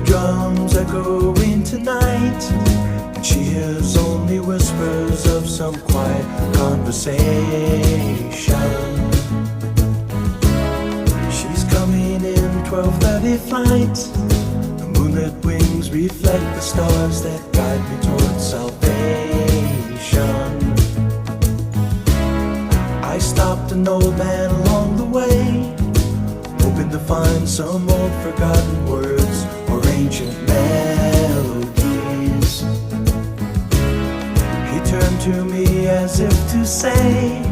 drums echoing tonight, and she hears only whispers of some quiet conversation. She's coming in 12:30 flight. The moonlit wings reflect the stars that guide me towards salvation. I stopped an old man along the way, hoping to find some old forgotten words or ancient melodies. He turned to me as if to say,